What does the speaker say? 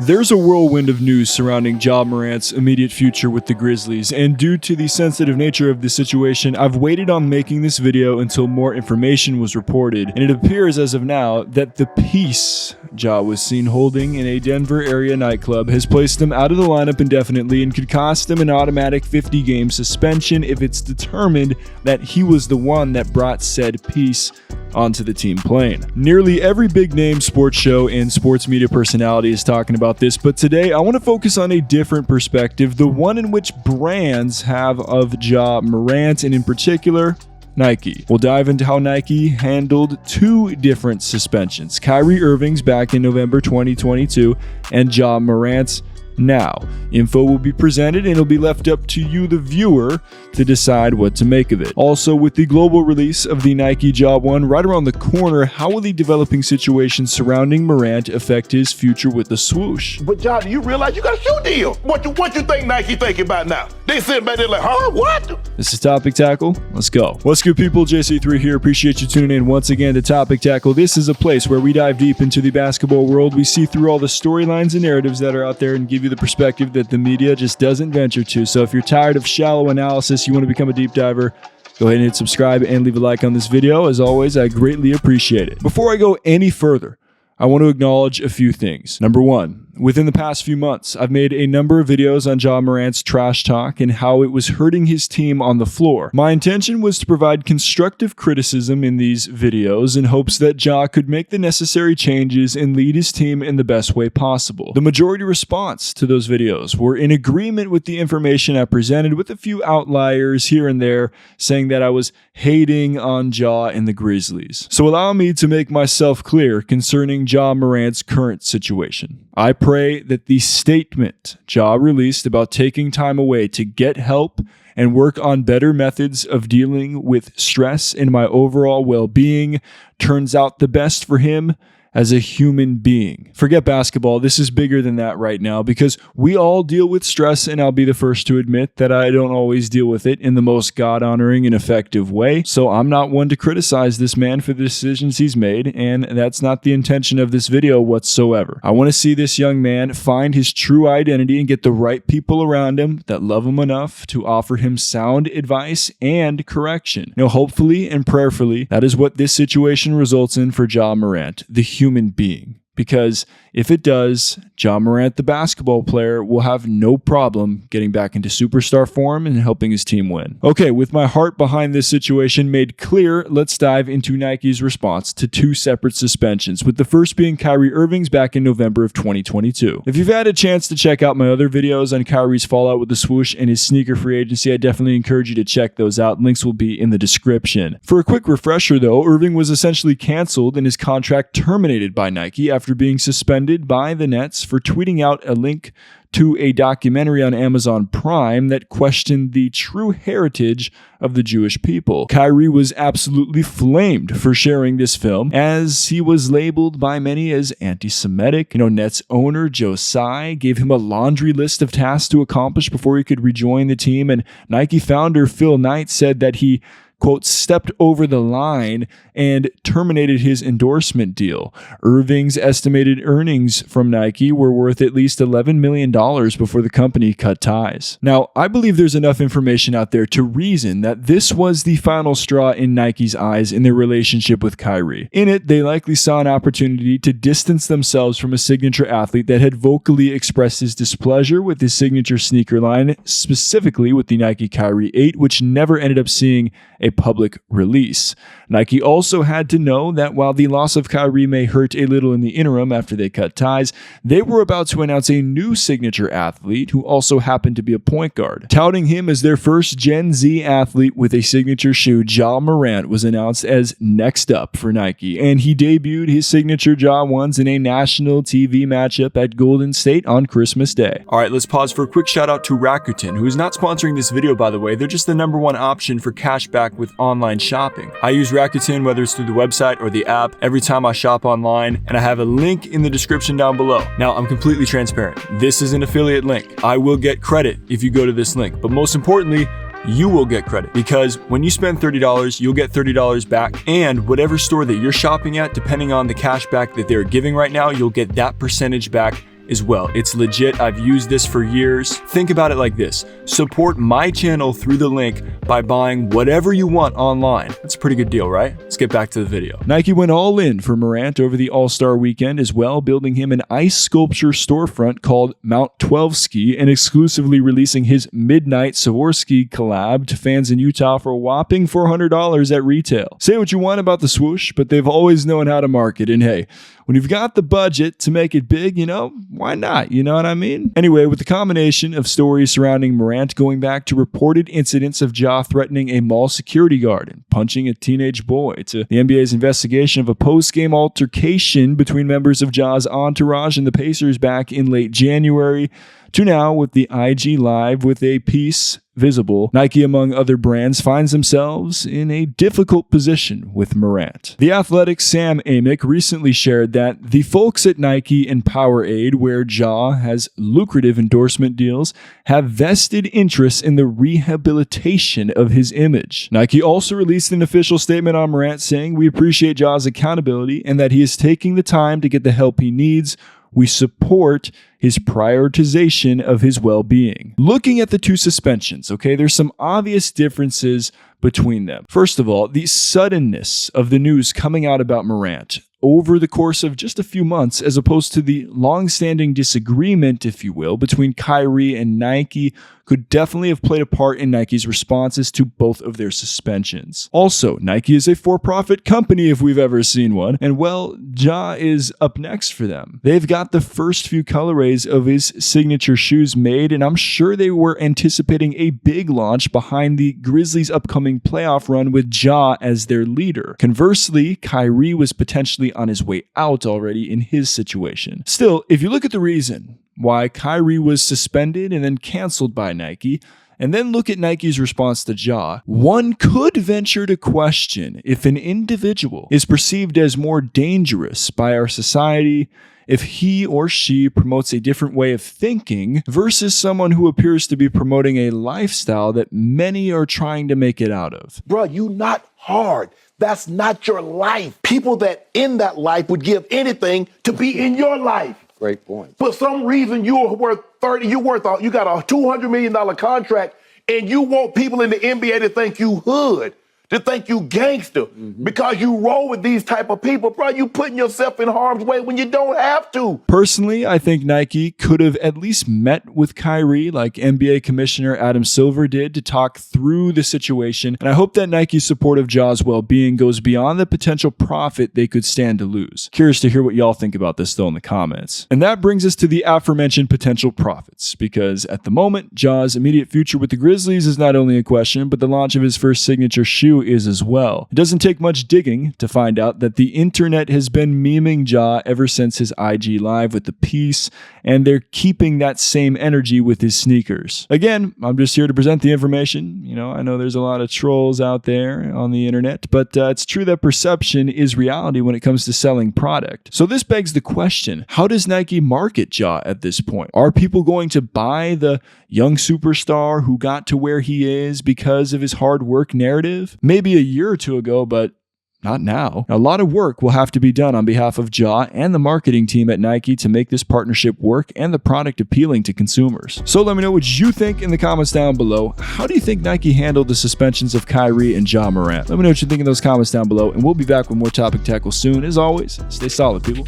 There's a whirlwind of news surrounding Ja Morant's immediate future with the Grizzlies, and due to the sensitive nature of the situation, I've waited on making this video until more information was reported, and it appears as of now that the piece Ja was seen holding in a Denver area nightclub has placed him out of the lineup indefinitely and could cost him an automatic 50-game suspension if it's determined that he was the one that brought said piece onto the team plane. Nearly every big-name sports show and sports media personality is talking about this, but today I want to focus on a different perspective, the one in which brands have of Ja Morant, and in particular, Nike. We'll dive into how Nike handled two different suspensions, Kyrie Irving's back in November 2022 and Ja Morant's now. Info will be presented and it'll be left up to you, the viewer, to decide what to make of it. Also, with the global release of the Nike Ja 1 right around the corner, how will the developing situation surrounding Morant affect his future with the swoosh? But Ja, do you realize you got a shoe deal? What you think Nike thinking about now? They sitting back there like, huh, what? This is Topic Tackle. Let's go. What's good, people? JC3 here. Appreciate you tuning in once again to Topic Tackle. This is a place where we dive deep into the basketball world. We see through all the storylines and narratives that are out there and give you the perspective that the media just doesn't venture to. So if you're tired of shallow analysis, you want to become a deep diver, go ahead and hit subscribe and leave a like on this video. As always, I greatly appreciate it. Before I go any further, I want to acknowledge a few things. Number one, within the past few months, I've made a number of videos on Ja Morant's trash talk and how it was hurting his team on the floor. My intention was to provide constructive criticism in these videos in hopes that Ja could make the necessary changes and lead his team in the best way possible. The majority response to those videos were in agreement with the information I presented, with a few outliers here and there saying that I was hating on Ja and the Grizzlies. So allow me to make myself clear concerning Ja Morant's current situation. I pray that the statement Ja released about taking time away to get help and work on better methods of dealing with stress and my overall well-being turns out the best for him as a human being. Forget basketball, this is bigger than that right now, because we all deal with stress, and I'll be the first to admit that I don't always deal with it in the most God-honoring and effective way. So I'm not one to criticize this man for the decisions he's made, and that's not the intention of this video whatsoever. I want to see this young man find his true identity and get the right people around him that love him enough to offer him sound advice and correction. Hopefully and prayerfully, that is what this situation results in for Ja Morant, the human being. Because if it does, Ja Morant, the basketball player, will have no problem getting back into superstar form and helping his team win. Okay, with my heart behind this situation made clear, let's dive into Nike's response to two separate suspensions, with the first being Kyrie Irving's back in November of 2022. If you've had a chance to check out my other videos on Kyrie's fallout with the swoosh and his sneaker free agency, I definitely encourage you to check those out. Links will be in the description. For a quick refresher though, Irving was essentially canceled and his contract terminated by Nike after being suspended by the Nets for tweeting out a link to a documentary on Amazon Prime that questioned the true heritage of the Jewish people. Kyrie was absolutely flamed for sharing this film, as he was labeled by many as anti-Semitic. Nets owner Joe Tsai gave him a laundry list of tasks to accomplish before he could rejoin the team, and Nike founder Phil Knight said that he, quote, stepped over the line and terminated his endorsement deal. Irving's estimated earnings from Nike were worth at least $11 million before the company cut ties. Now, I believe there's enough information out there to reason that this was the final straw in Nike's eyes in their relationship with Kyrie. In it, they likely saw an opportunity to distance themselves from a signature athlete that had vocally expressed his displeasure with his signature sneaker line, specifically with the Nike Kyrie 8, which never ended up seeing a public release. Nike also had to know that while the loss of Kyrie may hurt a little in the interim after they cut ties, they were about to announce a new signature athlete who also happened to be a point guard. Touting him as their first Gen Z athlete with a signature shoe, Ja Morant was announced as next up for Nike, and he debuted his signature Ja 1s in a national TV matchup at Golden State on Christmas Day. All right, let's pause for a quick shout out to Rakuten, who is not sponsoring this video, by the way. They're just the #1 option for cashback with online shopping. I use Rakuten whether it's through the website or the app every time I shop online, and I have a link in the description down below. Now, I'm completely transparent. This is an affiliate link. I will get credit if you go to this link, but most importantly, you will get credit, because when you spend $30, you'll get $30 back, and whatever store that you're shopping at, depending on the cash back that they're giving right now, you'll get that percentage back as well. It's legit. I've used this for years. Think about it like this. Support my channel through the link by buying whatever you want online. That's a pretty good deal, right? Let's get back to the video. Nike went all in for Morant over the All-Star weekend as well, building him an ice sculpture storefront called Mount 12 Ski and exclusively releasing his Midnight Swarovski collab to fans in Utah for a whopping $400 at retail. Say what you want about the swoosh, but they've always known how to market. And hey, when you've got the budget to make it big, why not? You know what I mean? Anyway, with the combination of stories surrounding Morant going back to reported incidents of Ja threatening a mall security guard and punching a teenage boy, to the NBA's investigation of a post-game altercation between members of Ja's entourage and the Pacers back in late January, to now with the IG Live with a piece visible, Nike, among other brands, finds themselves in a difficult position with Morant. The Athletic's Sam Amick recently shared that the folks at Nike and Powerade, where Ja has lucrative endorsement deals, have vested interests in the rehabilitation of his image. Nike also released an official statement on Morant saying, "We appreciate Ja's accountability and that he is taking the time to get the help he needs. We support his prioritization of his well-being." Looking at the two suspensions, there's some obvious differences between them. First of all, the suddenness of the news coming out about Morant over the course of just a few months, as opposed to the long-standing disagreement, if you will, between Kyrie and Nike, could definitely have played a part in Nike's responses to both of their suspensions. Also, Nike is a for-profit company if we've ever seen one, and well, Ja is up next for them. They've got the first few colorways of his signature shoes made, and I'm sure they were anticipating a big launch behind the Grizzlies' upcoming playoff run with Ja as their leader. Conversely, Kyrie was potentially on his way out already in his situation. Still, if you look at the reason why Kyrie was suspended and then canceled by Nike, and then look at Nike's response to Ja, one could venture to question if an individual is perceived as more dangerous by our society if he or she promotes a different way of thinking versus someone who appears to be promoting a lifestyle that many are trying to make it out of. Bro, you not hard. That's not your life. People that in that life would give anything to be in your life. Great point. For some reason, you're worth 30. You got a $200 million contract, and you want people in the NBA to think you hood, to think you gangster, because you roll with these type of people. Bro, you putting yourself in harm's way when you don't have to. Personally, I think Nike could have at least met with Kyrie like NBA Commissioner Adam Silver did to talk through the situation, and I hope that Nike's support of Ja's well-being goes beyond the potential profit they could stand to lose. Curious to hear what y'all think about this though in the comments. And that brings us to the aforementioned potential profits, because at the moment, Ja's immediate future with the Grizzlies is not only a question, but the launch of his first signature shoe is as well. It doesn't take much digging to find out that the internet has been memeing Ja ever since his IG Live with the piece, and they're keeping that same energy with his sneakers. Again, I'm just here to present the information. I know there's a lot of trolls out there on the internet, but it's true that perception is reality when it comes to selling product. So this begs the question, how does Nike market Ja at this point? Are people going to buy the young superstar who got to where he is because of his hard work narrative? Maybe a year or two ago, but not now. A lot of work will have to be done on behalf of Ja and the marketing team at Nike to make this partnership work and the product appealing to consumers. So let me know what you think in the comments down below. How do you think Nike handled the suspensions of Kyrie and Ja Morant? Let me know what you think in those comments down below, and we'll be back with more Topic Tackle soon. As always, stay solid, people.